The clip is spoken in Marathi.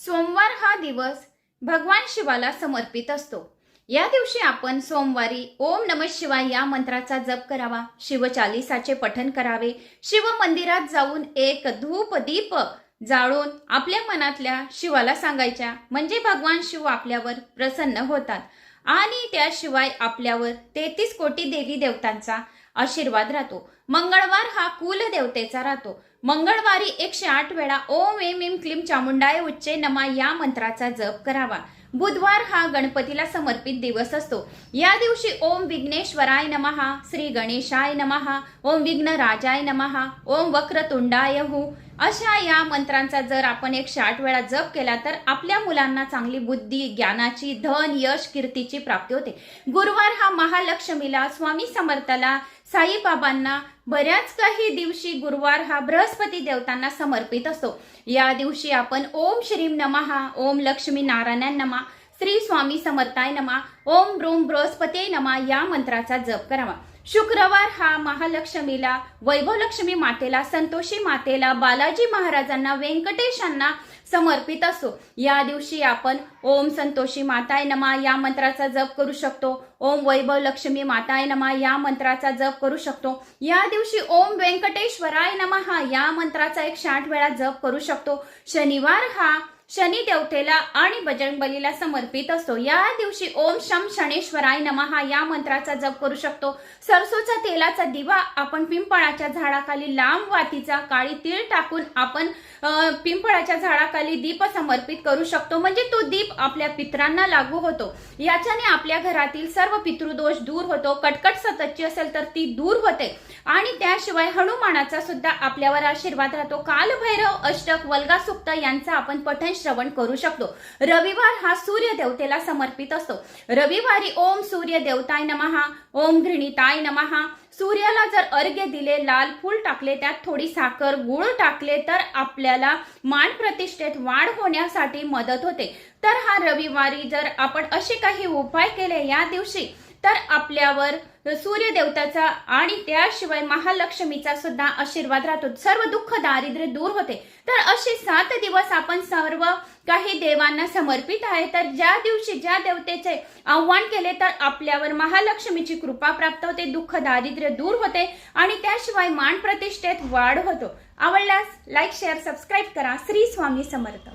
सोमवार हा दिवस भगवान शिवाला समर्पित असतो। या दिवशी आपण सोमवारी ओम नमः शिवाय या मंत्राचा जप करावा, शिवचालीसाचे पठण करावे, शिव मंदिरात जाऊन एक धूप दीप जाळून आपल्या मनातल्या शिवाला सांगायच्या, म्हणजे भगवान शिव आपल्यावर प्रसन्न होतात आणि त्याशिवाय आपल्यावर 33 कोटी देवी देवतांचा आशीर्वाद राहतो। मंगळवार हा कुलदेवतेचा राहतो। मंगळवारी 108 वेळा ओम ऐं ऐं क्लीं चामुंडाय उच्चे नमा या मंत्राचा जप करावा। बुधवार हा गणपतीला समर्पित दिवस असतो। या दिवशी ओम विघ्नेश्वराय नमः, श्री गणेशाय नमः, ओम विघ्नराजाय नमः, ओम वक्रतुंडाय हू अशा या मंत्रांचा जर आपण 108 वेळा जप केला तर आपल्या मुलांना चांगली बुद्धी, ज्ञानाची, धन, यश, कीर्तीची प्राप्ती होते। गुरुवार हा महालक्ष्मीला, स्वामी समर्थाला, साईबाबांना, बऱ्याच काही दिवशी गुरुवार हा बृहस्पती देवतांना समर्पित असतो। या दिवशी आपण ओम श्रीम नमः, ओम लक्ष्मी नारायण नमः, श्री स्वामी समर्थाय नमः, ओम ब्रूम बृहस्पती नमः या मंत्राचा जप करावा। शुक्रवार हा महालक्ष्मीला, वैभवलक्ष्मी मातेला, संतोषी मातेला, बालाजी महाराजांना, व्यंकटेशांना समर्पित असतो। या दिवशी आपण ओम संतोषी माताय नमः या मंत्राचा जप करू शकतो। ओम वैभव लक्ष्मी माताय नमः या मंत्राचा जप करू शकतो। या दिवशी ओम व्यंकटेश्वराय नमः या मंत्राचा 108 वेळा जप करू शकतो। शनिवार हा शनी देवतेला आणि बजरंगबलीला समर्पित असतो। या दिवशी ओम शम शनेश्वराय नमः या मंत्राचा जप करू शकतो। सरसोचा तेलाचा दिवा आपण पिंपळाच्या झाडाखाली, लांब वातीचा काळी तीळ टाकून आपण पिंपळाच्या झाडाखाली दीप समर्पित करू शकतो, म्हणजे तो दीप आपल्या पितरांना लागू होतो। याच्याने आपल्या घरातील सर्व पितृदोष दूर होतो, कटकट सततची असेल तर ती दूर होते आणि त्याशिवाय हनुमानाचा सुद्धा आपल्यावर आशीर्वाद राहतो। कालभैरव अष्टक, वल्गा सुक्त यांचा आपण पठण श्रवण करू शकतो। रविवार हा सूर्य देवतेला समर्पित असतो। रविवारी ओम सूर्य देवताय नमः, ओम घृणिताय नमः, सूर्याला जर अर्घ्य दिले, लाल फूल टाकले, त्यात थोडी साखर, गुळ टाकले तर आपल्याला मान प्रतिष्ठेत वाढ होण्यासाठी मदत होते। तर हा रविवारी जर आपण असे काही उपाय केले या दिवशी तर आपल्यावर सूर्य देवताचा आणि त्याशिवाय महालक्ष्मीचा सुद्धा आशीर्वाद राहतो, सर्व दुःख दारिद्र्य दूर होते। तर असे 7 दिवस आपण सर्व काही देवांना समर्पित आहे। तर ज्या दिवशी ज्या देवतेचे आव्हान केले तर आपल्यावर महालक्ष्मीची कृपा प्राप्त होते, दुःख दारिद्र्य दूर होते आणि त्याशिवाय मान प्रतिष्ठेत वाढ होतो। आवडल्यास लाईक, शेअर, सबस्क्राईब करा। श्री स्वामी समर्थ।